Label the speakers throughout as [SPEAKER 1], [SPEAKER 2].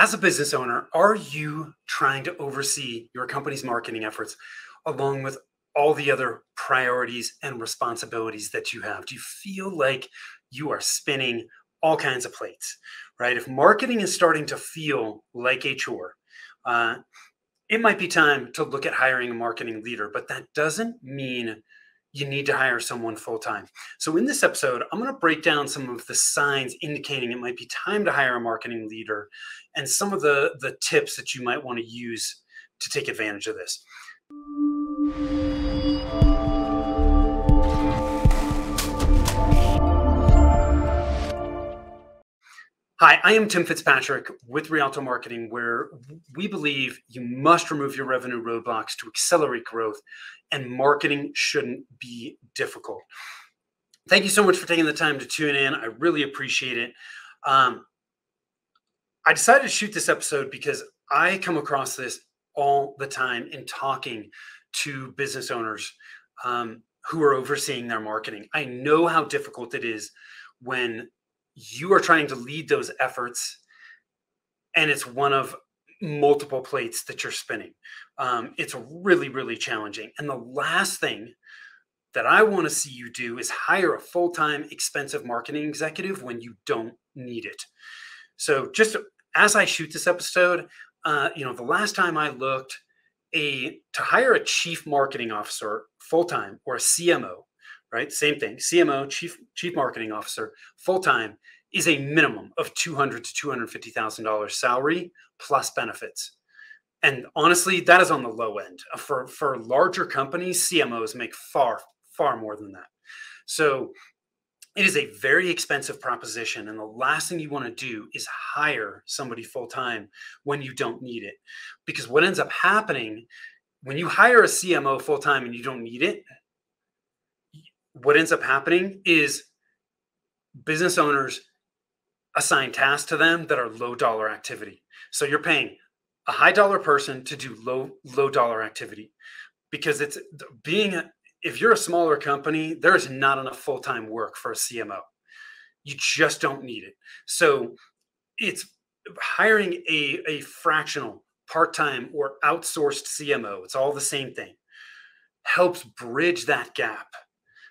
[SPEAKER 1] As a business owner, are you trying to oversee your company's marketing efforts along with all the other priorities and responsibilities that you have? Do you feel like you are spinning all kinds of plates, right? If marketing is starting to feel like a chore, uh, it might be time to look at hiring a marketing leader, but that doesn't mean you need to hire someone full time. So, in this episode, I'm going to break down some of the signs indicating it might be time to hire a marketing leader and some of the tips that you might want to use to take advantage of this. Hi, I am Tim Fitzpatrick with Rialto Marketing, where we believe you must remove your revenue roadblocks to accelerate growth, and marketing shouldn't be difficult. Thank you so much for taking the time to tune in. I really appreciate it. Um, I decided to shoot this episode because I come across this all the time in talking to business owners who are overseeing their marketing. I know how difficult it is when you are trying to lead those efforts and it's one of multiple plates that you're spinning. It's really, really challenging. And the last thing that I want to see you do is hire a full-time expensive marketing executive when you don't need it. So just as I shoot this episode, the last time I looked, to hire a chief marketing officer full-time or a CMO, right? Same thing, CMO, chief marketing officer, full-time is a minimum of $200,000 to $250,000 salary plus benefits. And honestly, that is on the low end. For larger companies, CMOs make far, far more than that. So it is a very expensive proposition. And the last thing you want to do is hire somebody full-time when you don't need it. Because what ends up happening when you hire a CMO full-time and you don't need it, what ends up happening is business owners assign tasks to them that are low dollar activity. So you're paying a high dollar person to do low dollar activity because if you're a smaller company, there is not enough full-time work for a CMO. You just don't need it. So it's hiring a fractional, part-time, or outsourced CMO. It's all the same thing. Helps bridge that gap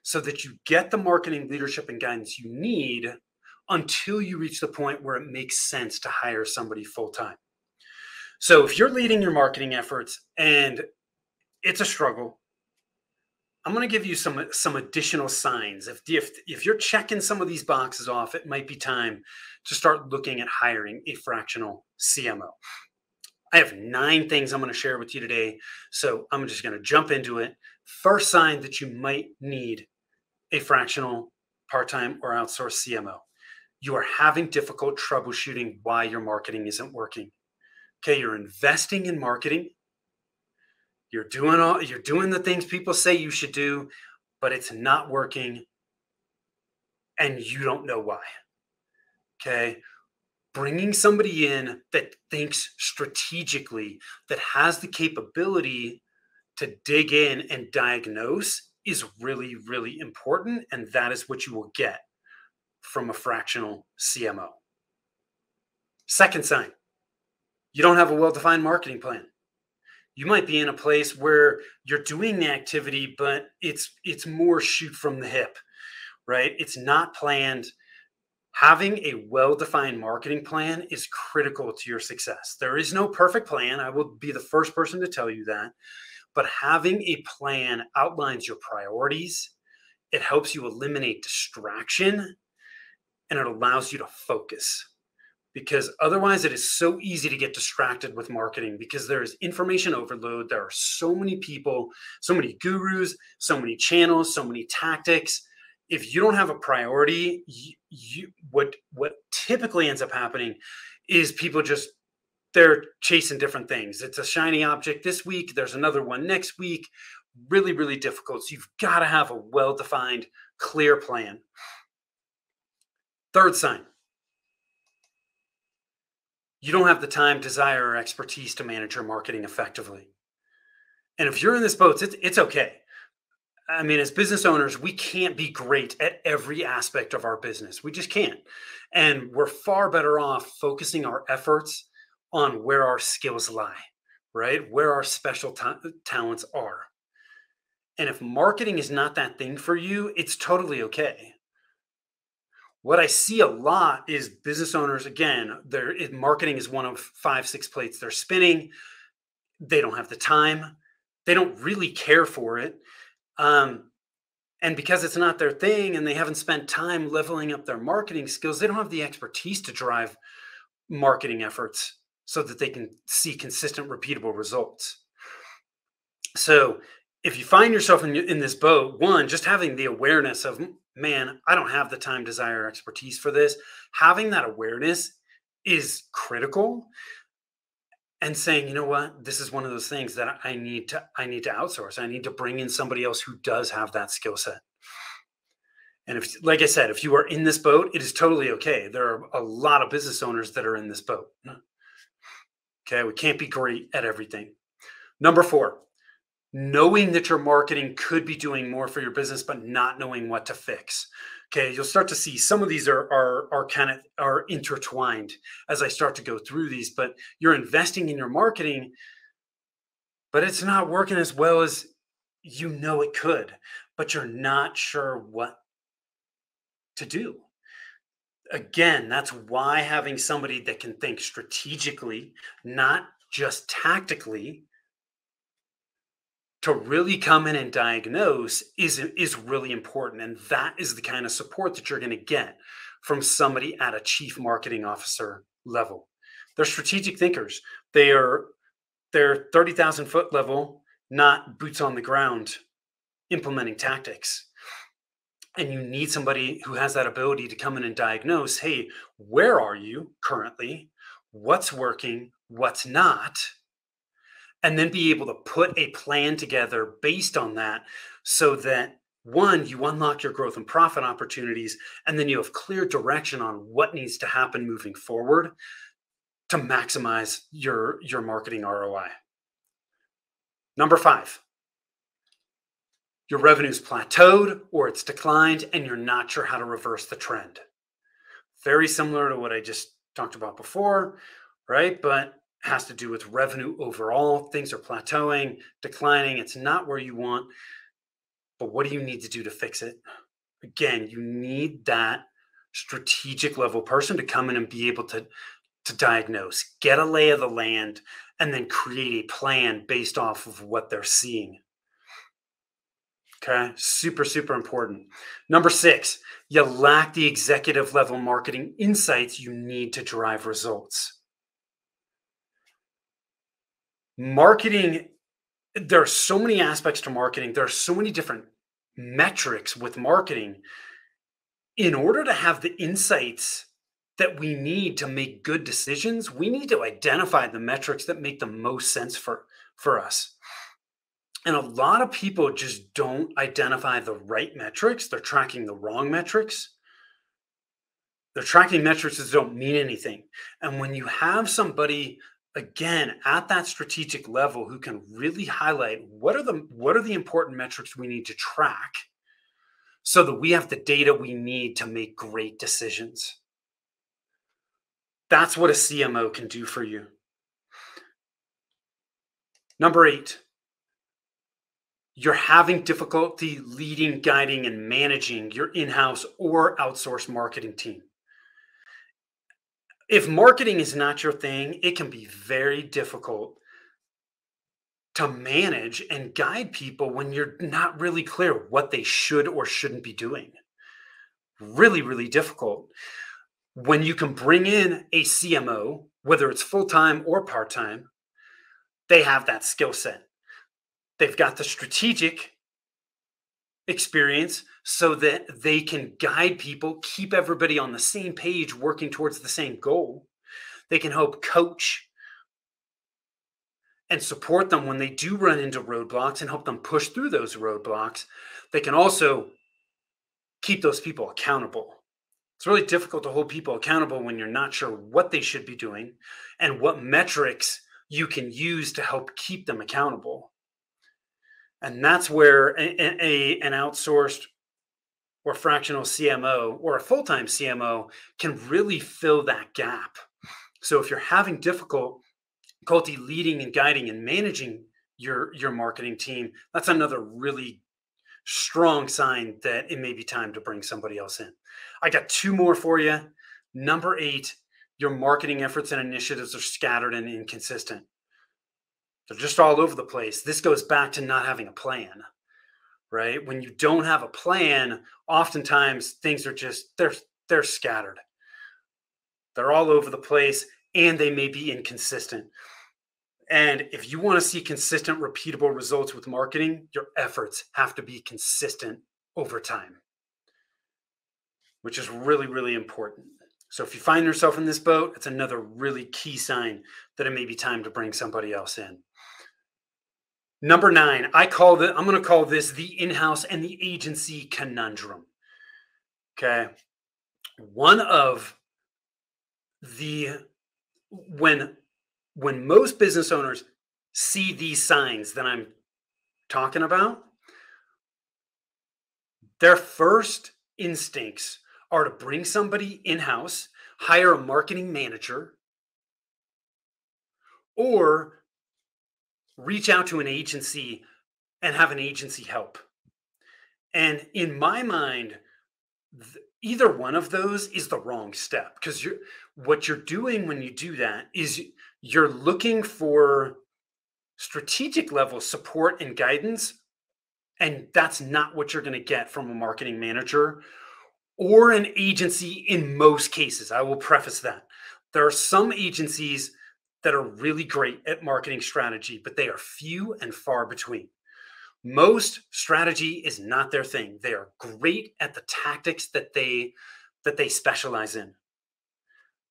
[SPEAKER 1] so that you get the marketing leadership and guidance you need until you reach the point where it makes sense to hire somebody full-time. So if you're leading your marketing efforts and it's a struggle, I'm going to give you some additional signs. If you're checking some of these boxes off, it might be time to start looking at hiring a fractional CMO. I have 9 things I'm going to share with you today, so I'm just going to jump into it. First sign that you might need a fractional, part-time, or outsourced CMO. You are having difficult troubleshooting why your marketing isn't working. Okay, you're investing in marketing. You're doing the things people say you should do, but it's not working and you don't know why. Okay? Bringing somebody in that thinks strategically, that has the capability to dig in and diagnose is really, really important, and that is what you will get from a fractional CMO. Second sign, you don't have a well-defined marketing plan. You might be in a place where you're doing the activity, but it's more shoot from the hip, right? It's not planned. Having a well-defined marketing plan is critical to your success. There is no perfect plan. I will be the first person to tell you that. But having a plan outlines your priorities. It helps you eliminate distraction, and it allows you to focus. Because otherwise it is so easy to get distracted with marketing because there is information overload. There are so many people, so many gurus, so many channels, so many tactics. If you don't have a priority, what typically ends up happening is people they're chasing different things. It's a shiny object this week. There's another one next week. Really, really difficult. So you've got to have a well-defined, clear plan. Third sign, you don't have the time, desire, or expertise to manage your marketing effectively. And if you're in this boat, it's okay. I mean, as business owners, we can't be great at every aspect of our business. We just can't. And we're far better off focusing our efforts on where our skills lie, right? Where our special talents are. And if marketing is not that thing for you, it's totally okay. What I see a lot is business owners, again, marketing is one of five, six plates they're spinning. They don't have the time. They don't really care for it. Um, and because it's not their thing and they haven't spent time leveling up their marketing skills, they don't have the expertise to drive marketing efforts so that they can see consistent, repeatable results. So if you find yourself in this boat, one, just having the awareness of, man, I don't have the time, desire, expertise for this. Having that awareness is critical, and saying, you know what, this is one of those things that I need to outsource. I need to bring in somebody else who does have that skill set. And if, like I said, if you are in this boat, it is totally okay. There are a lot of business owners that are in this boat. Okay, we can't be great at everything. Number four, knowing that your marketing could be doing more for your business, but not knowing what to fix. Okay, you'll start to see some of these are kind of are intertwined as I start to go through these. But you're investing in your marketing, but it's not working as well as you know it could, but you're not sure what to do. Again, that's why having somebody that can think strategically, not just tactically, to really come in and diagnose is really important, and that is the kind of support that you're going to get from somebody at a chief marketing officer level. They're strategic thinkers. They're 30,000 foot level, not boots on the ground implementing tactics. And you need somebody who has that ability to come in and diagnose, hey, where are you currently, what's working, what's not, and then be able to put a plan together based on that, so that one, you unlock your growth and profit opportunities, and then you have clear direction on what needs to happen moving forward to maximize your marketing ROI. Number five, your revenue's plateaued or it's declined and you're not sure how to reverse the trend. Very similar to what I just talked about before, right? But has to do with revenue overall. Things are plateauing, declining. It's not where you want, but what do you need to do to fix it? Again, you need that strategic level person to come in and be able to diagnose, get a lay of the land, and then create a plan based off of what they're seeing. Okay, super, super important. Number six, you lack the executive level marketing insights you need to drive results. Marketing, there are so many aspects to marketing. There are so many different metrics with marketing. In order to have the insights that we need to make good decisions, we need to identify the metrics that make the most sense for us. And a lot of people just don't identify the right metrics. They're tracking the wrong metrics. They're tracking metrics that don't mean anything. And when you have somebody, again, at that strategic level who can really highlight what are the important metrics we need to track so that we have the data we need to make great decisions. That's what a CMO can do for you. Number eight, you're having difficulty leading, guiding, and managing your in-house or outsourced marketing team. If marketing is not your thing, it can be very difficult to manage and guide people when you're not really clear what they should or shouldn't be doing. Really, really difficult. When you can bring in a CMO, whether it's full-time or part-time, they have that skill set. They've got the strategic experience so that they can guide people, keep everybody on the same page, working towards the same goal. They can help coach and support them when they do run into roadblocks and help them push through those roadblocks. They can also keep those people accountable. It's really difficult to hold people accountable when you're not sure what they should be doing and what metrics you can use to help keep them accountable. And that's where an outsourced or fractional CMO or a full-time CMO can really fill that gap So if you're having difficulty leading and guiding and managing your marketing team, that's another really strong sign that it may be time to bring somebody else in. I got two more for you. Number 8, your marketing efforts and initiatives are scattered and inconsistent. They're just all over the place. This goes back to not having a plan, right? When you don't have a plan, oftentimes things are just they're scattered. They're all over the place and they may be inconsistent. And if you want to see consistent, repeatable results with marketing, your efforts have to be consistent over time, which is really, really important. So if you find yourself in this boat, it's another really key sign that it may be time to bring somebody else in. Number 9, I'm going to call this the in-house and the agency conundrum. Okay. One of the when most business owners see these signs that I'm talking about, their first instincts are to bring somebody in-house, hire a marketing manager, or reach out to an agency and have an agency help. And in my mind, either one of those is the wrong step, because what you're doing when you do that is you're looking for strategic level support and guidance, and that's not what you're going to get from a marketing manager or an agency in most cases. I will preface that. There are some agencies that are really great at marketing strategy, but they are few and far between. Most strategy is not their thing. They are great at the tactics that they specialize in.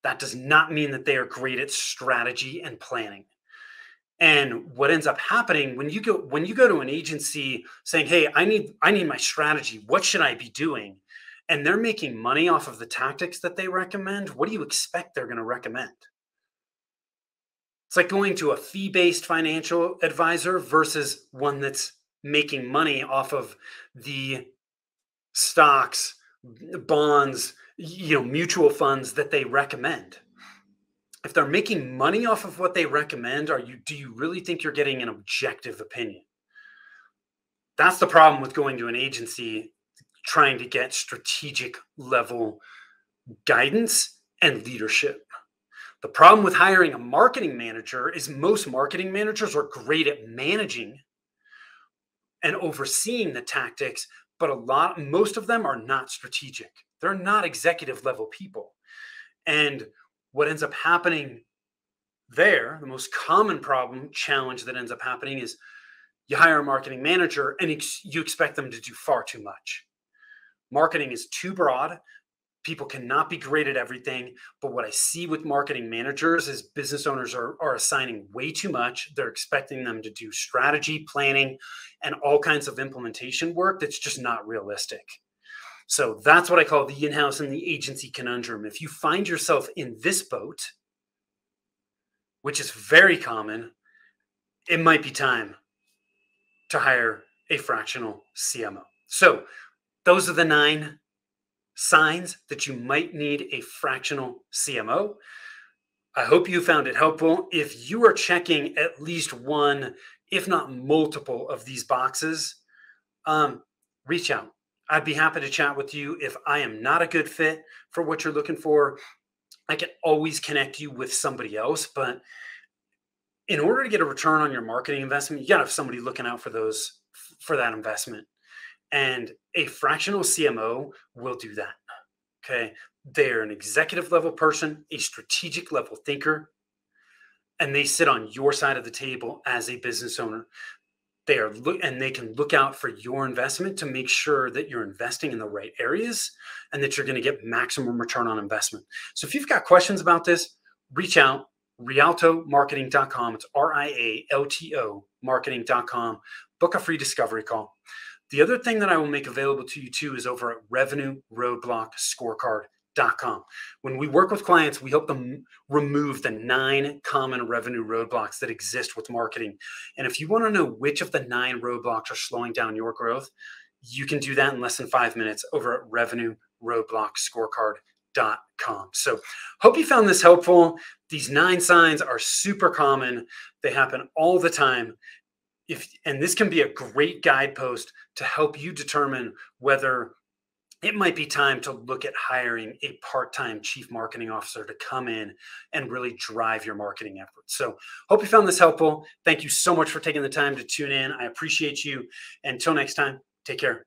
[SPEAKER 1] That does not mean that they are great at strategy and planning. And what ends up happening when you go to an agency saying, "Hey, I need my strategy. What should I be doing?" And they're making money off of the tactics that they recommend, what do you expect they're going to recommend? It's like going to a fee-based financial advisor versus one that's making money off of the stocks, bonds, mutual funds that they recommend. If they're making money off of what they recommend, do you really think you're getting an objective opinion? That's the problem with going to an agency trying to get strategic level guidance and leadership. The problem with hiring a marketing manager is most marketing managers are great at managing and overseeing the tactics, but most of them are not strategic. They're not executive level people. And what ends up happening there, the most common challenge that ends up happening is you hire a marketing manager and you expect them to do far too much. Marketing is too broad. People cannot be great at everything. But what I see with marketing managers is business owners are assigning way too much. They're expecting them to do strategy, planning, and all kinds of implementation work that's just not realistic. So that's what I call the in-house and the agency conundrum. If you find yourself in this boat, which is very common, it might be time to hire a fractional CMO. So those are the 9 signs that you might need a fractional CMO. I hope you found it helpful. If you are checking at least one, if not multiple of these boxes, reach out. I'd be happy to chat with you. If I am not a good fit for what you're looking for, I can always connect you with somebody else. But in order to get a return on your marketing investment, you got to have somebody looking out for that investment. And a fractional CMO will do that. Okay. They're an executive level person, a strategic level thinker, and they sit on your side of the table as a business owner. And they can look out for your investment to make sure that you're investing in the right areas and that you're going to get maximum return on investment. So if you've got questions about this, reach out. Rialtomarketing.com. It's RIALTO marketing.com. Book a free discovery call. The other thing that I will make available to you too is over at revenueroadblockscorecard.com. When we work with clients, we help them remove the 9 common revenue roadblocks that exist with marketing. And if you want to know which of the 9 roadblocks are slowing down your growth, you can do that in less than 5 minutes over at revenueroadblockscorecard.com. So hope you found this helpful. These 9 signs are super common. They happen all the time. And this can be a great guidepost to help you determine whether it might be time to look at hiring a part-time chief marketing officer to come in and really drive your marketing efforts. So hope you found this helpful. Thank you so much for taking the time to tune in. I appreciate you. Until next time, take care.